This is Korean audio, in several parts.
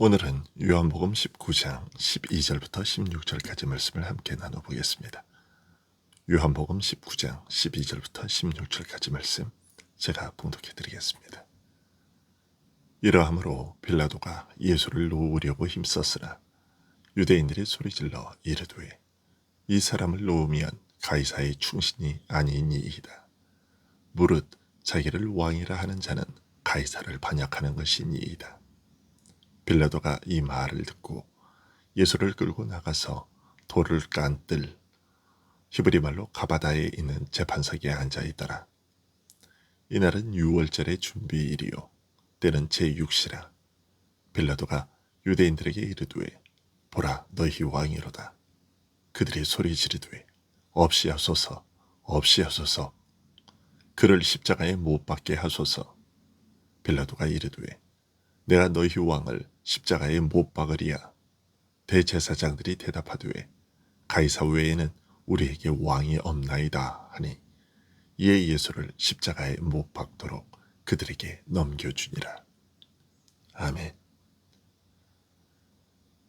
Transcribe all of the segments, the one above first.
오늘은 요한복음 19장 12절부터 16절까지 말씀을 함께 나눠보겠습니다. 요한복음 19장 12절부터 16절까지 말씀 제가 봉독해 드리겠습니다. 이러함으로 빌라도가 예수를 놓으려고 힘썼으나 유대인들이 소리질러 이르되 이 사람을 놓으면 가이사의 충신이 아니니이다. 무릇 자기를 왕이라 하는 자는 가이사를 반역하는 것이니이다. 빌라도가 이 말을 듣고 예수를 끌고 나가서 돌을 깐 뜰 히브리 말로 가바다에 있는 재판석에 앉아 있더라. 이날은 유월절의 준비일이요 때는 제6시라. 빌라도가 유대인들에게 이르되 보라 너희 왕이로다. 그들이 소리 지르되 없이하소서 없이하소서 그를 십자가에 못 박게 하소서. 빌라도가 이르되 내가 너희 왕을 십자가에 못 박으리야. 대제사장들이 대답하되 가이사 외에는 우리에게 왕이 없나이다 하니 이에 예수를 십자가에 못 박도록 그들에게 넘겨주니라. 아멘.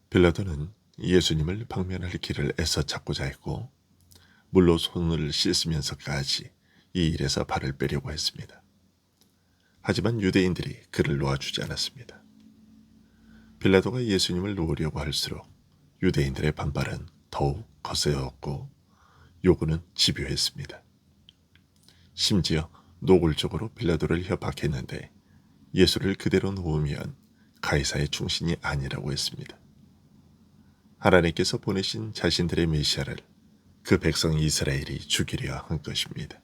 빌라도는 예수님을 방면할 길을 애써 찾고자 했고 물로 손을 씻으면서까지 이 일에서 발을 빼려고 했습니다. 하지만 유대인들이 그를 놓아주지 않았습니다. 빌라도가 예수님을 놓으려고 할수록 유대인들의 반발은 더욱 거세었고 요구는 집요했습니다. 심지어 노골적으로 빌라도를 협박했는데 예수를 그대로 놓으면 가이사의 충신이 아니라고 했습니다. 하나님께서 보내신 자신들의 메시아를 그 백성 이스라엘이 죽이려 한 것입니다.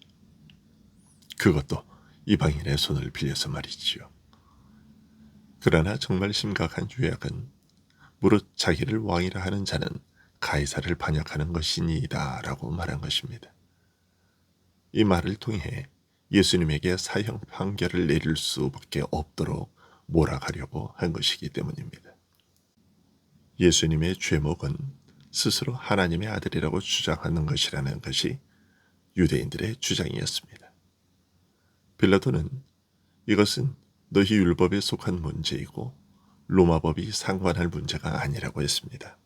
그것도 이방인의 손을 빌려서 말이지요. 그러나 정말 심각한 유약은 무릇 자기를 왕이라 하는 자는 가이사를 반역하는 것이니이다 라고 말한 것입니다. 이 말을 통해 예수님에게 사형 판결을 내릴 수밖에 없도록 몰아가려고 한 것이기 때문입니다. 예수님의 죄목은 스스로 하나님의 아들이라고 주장하는 것이라는 것이 유대인들의 주장이었습니다. 빌라도는 이것은 너희 율법에 속한 문제이고 로마법이 상관할 문제가 아니라고 했습니다.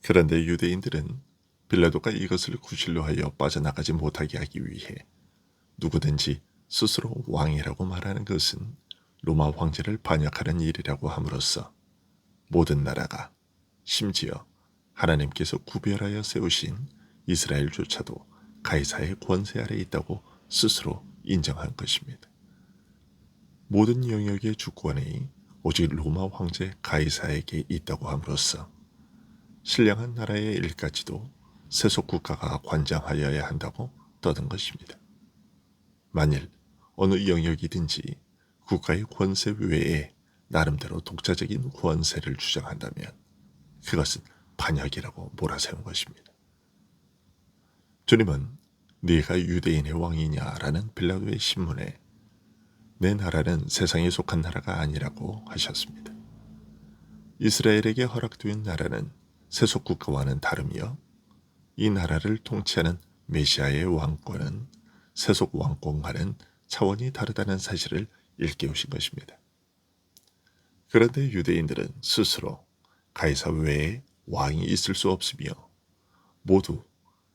그런데 유대인들은 빌라도가 이것을 구실로 하여 빠져나가지 못하게 하기 위해 누구든지 스스로 왕이라고 말하는 것은 로마 황제를 반역하는 일이라고 함으로써 모든 나라가 심지어 하나님께서 구별하여 세우신 이스라엘조차도 가이사의 권세 아래 있다고 스스로 인정한 것입니다. 모든 영역의 주권이 오직 로마 황제 가이사에게 있다고 함으로써 신령한 나라의 일까지도 세속 국가가 관장하여야 한다고 떠든 것입니다. 만일 어느 영역이든지 국가의 권세 외에 나름대로 독자적인 권세를 주장한다면 그것은 반역이라고 몰아세운 것입니다. 주님은 네가 유대인의 왕이냐라는 빌라도의 신문에 내 나라는 세상에 속한 나라가 아니라고 하셨습니다. 이스라엘에게 허락된 나라는 세속 국가와는 다르며 이 나라를 통치하는 메시아의 왕권은 세속 왕권과는 차원이 다르다는 사실을 일깨우신 것입니다. 그런데 유대인들은 스스로 가이사 외에 왕이 있을 수 없으며 모두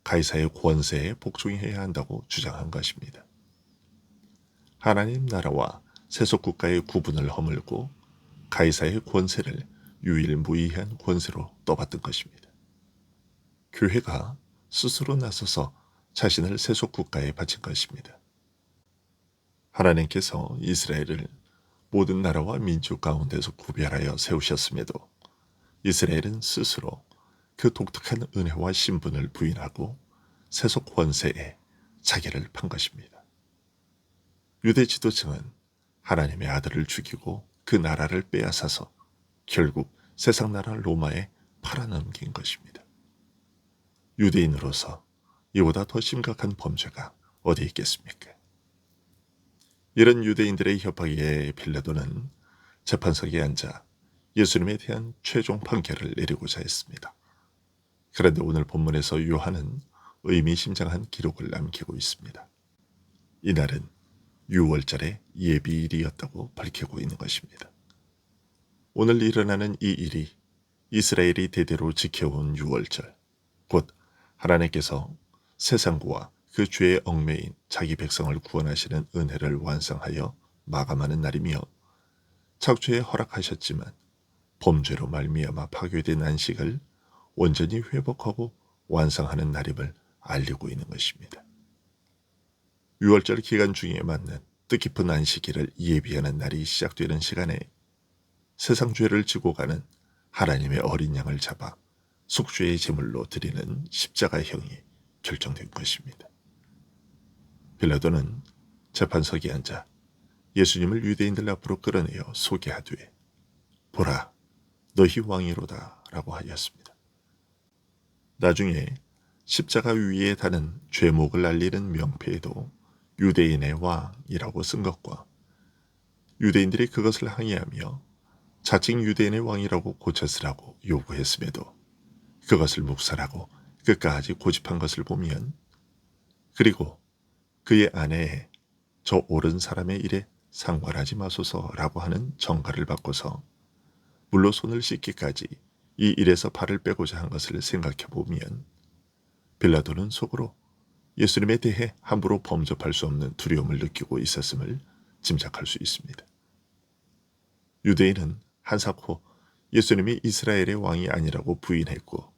가이사의 권세에 복종해야 한다고 주장한 것입니다. 하나님 나라와 세속 국가의 구분을 허물고 가이사의 권세를 유일무이한 권세로 떠받든 것입니다. 교회가 스스로 나서서 자신을 세속 국가에 바친 것입니다. 하나님께서 이스라엘을 모든 나라와 민족 가운데서 구별하여 세우셨음에도 이스라엘은 스스로 그 독특한 은혜와 신분을 부인하고 세속 권세에 자기를 판 것입니다. 유대 지도층은 하나님의 아들을 죽이고 그 나라를 빼앗아서 결국 세상 나라 로마에 팔아넘긴 것입니다. 유대인으로서 이보다 더 심각한 범죄가 어디 있겠습니까? 이런 유대인들의 협박에 빌라도는 재판석에 앉아 예수님에 대한 최종 판결을 내리고자 했습니다. 그런데 오늘 본문에서 요한은 의미심장한 기록을 남기고 있습니다. 이날은 유월절의 예비일이었다고 밝히고 있는 것입니다. 오늘 일어나는 이 일이 이스라엘이 대대로 지켜온 유월절, 곧 하나님께서 세상과 그 죄에 얽매인 자기 백성을 구원하시는 은혜를 완성하여 마감하는 날이며, 창조에 허락하셨지만 범죄로 말미암아 파괴된 안식을 온전히 회복하고 완성하는 날임을 알리고 있는 것입니다. 유월절 기간 중에 맞는 뜻깊은 안식일을 예비하는 날이 시작되는 시간에 세상 죄를 지고 가는 하나님의 어린 양을 잡아 속죄의 제물로 드리는 십자가형이 결정된 것입니다. 빌라도는 재판석에 앉아 예수님을 유대인들 앞으로 끌어내어 소개하되, 보라, 너희 왕이로다 라고 하였습니다. 나중에 십자가 위에 다는 죄목을 알리는 명패에도 유대인의 왕이라고 쓴 것과, 유대인들이 그것을 항의하며 자칭 유대인의 왕이라고 고쳐쓰라고 요구했음에도 그것을 묵살하고 끝까지 고집한 것을 보면, 그리고 그의 아내에 저 옳은 사람의 일에 상관하지 마소서라고 하는 정가를 바꿔서 물로 손을 씻기까지 이 일에서 발을 빼고자 한 것을 생각해 보면, 빌라도는 속으로 예수님에 대해 함부로 범접할 수 없는 두려움을 느끼고 있었음을 짐작할 수 있습니다. 유대인은 한사코 예수님이 이스라엘의 왕이 아니라고 부인했고,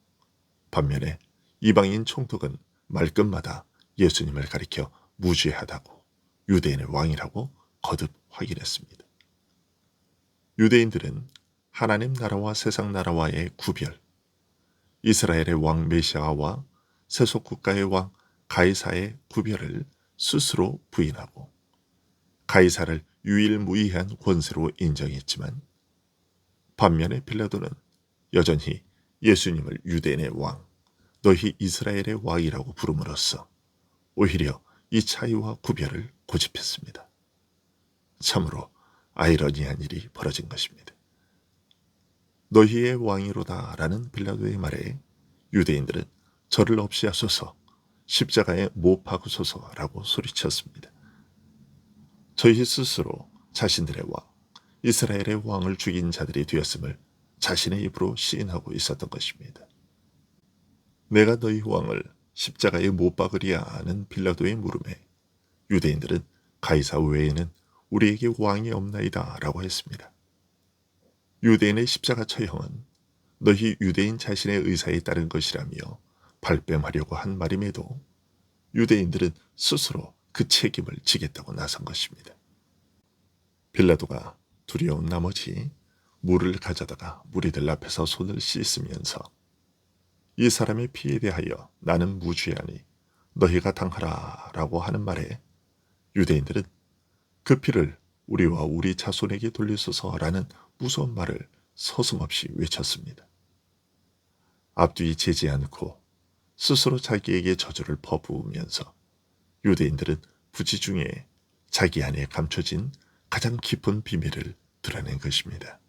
반면에 이방인 총독은 말끝마다 예수님을 가리켜 무죄하다고 유대인의 왕이라고 거듭 확인했습니다. 유대인들은 하나님 나라와 세상 나라와의 구별, 이스라엘의 왕 메시아와 세속 국가의 왕 가이사의 구별을 스스로 부인하고 가이사를 유일무이한 권세로 인정했지만, 반면에 빌라도는 여전히 예수님을 유대인의 왕, 너희 이스라엘의 왕이라고 부름으로써 오히려 이 차이와 구별을 고집했습니다. 참으로 아이러니한 일이 벌어진 것입니다. 너희의 왕이로다 라는 빌라도의 말에 유대인들은 저를 없이 하소서, 십자가에 못 박으소서라고 소리쳤습니다. 저희 스스로 자신들의 왕, 이스라엘의 왕을 죽인 자들이 되었음을 자신의 입으로 시인하고 있었던 것입니다. 내가 너희 왕을 십자가에 못 박으리야 하는 빌라도의 물음에 유대인들은 가이사 외에는 우리에게 왕이 없나이다 라고 했습니다. 유대인의 십자가 처형은 너희 유대인 자신의 의사에 따른 것이라며 발뺌하려고 한 말임에도 유대인들은 스스로 그 책임을 지겠다고 나선 것입니다. 빌라도가 두려운 나머지 물을 가져다가 무리들 앞에서 손을 씻으면서, 이 사람의 피에 대하여 나는 무죄하니 너희가 당하라 라고 하는 말에 유대인들은 그 피를 우리와 우리 자손에게 돌리소서라는 무서운 말을 서슴없이 외쳤습니다. 앞뒤 재지 않고 스스로 자기에게 저주를 퍼부으면서 유대인들은 부지 중에 자기 안에 감춰진 가장 깊은 비밀을 드러낸 것입니다.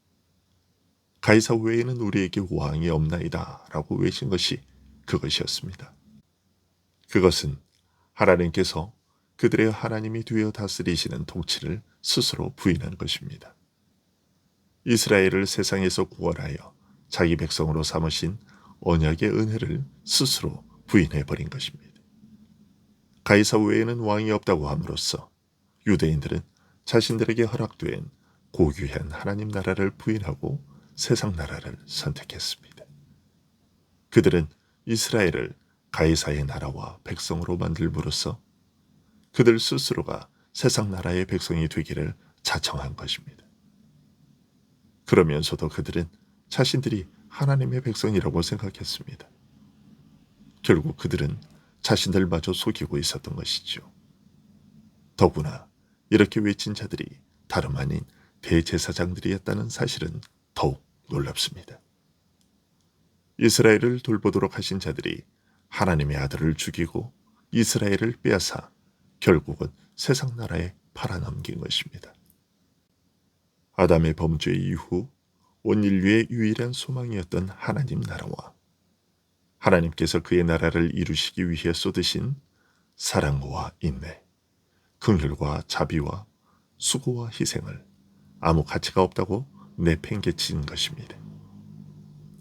가이사 외에는 우리에게 왕이 없나이다 라고 외친 것이 그것이었습니다. 그것은 하나님께서 그들의 하나님이 되어 다스리시는 통치를 스스로 부인한 것입니다. 이스라엘을 세상에서 구원하여 자기 백성으로 삼으신 언약의 은혜를 스스로 부인해버린 것입니다. 가이사 외에는 왕이 없다고 함으로써 유대인들은 자신들에게 허락된 고귀한 하나님 나라를 부인하고 세상 나라를 선택했습니다. 그들은 이스라엘을 가이사의 나라와 백성으로 만들므로써 그들 스스로가 세상 나라의 백성이 되기를 자청한 것입니다. 그러면서도 그들은 자신들이 하나님의 백성이라고 생각했습니다. 결국 그들은 자신들마저 속이고 있었던 것이죠. 더구나 이렇게 외친 자들이 다름 아닌 대제사장들이었다는 사실은 더욱 놀랍습니다. 이스라엘을 돌보도록 하신 자들이 하나님의 아들을 죽이고 이스라엘을 빼앗아 결국은 세상 나라에 팔아넘긴 것입니다. 아담의 범죄 이후 온 인류의 유일한 소망이었던 하나님 나라와 하나님께서 그의 나라를 이루시기 위해 쏟으신 사랑과 인내, 긍휼과 자비와 수고와 희생을 아무 가치가 없다고 내팽개친 것입니다.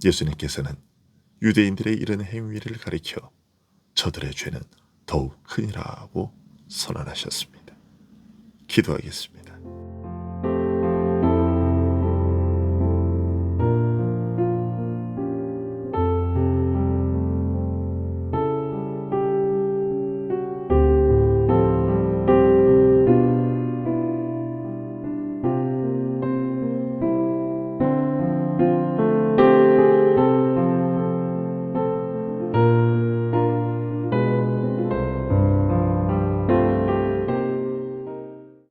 예수님께서는 유대인들의 이런 행위를 가리켜 저들의 죄는 더욱 크니라고 선언하셨습니다. 기도하겠습니다.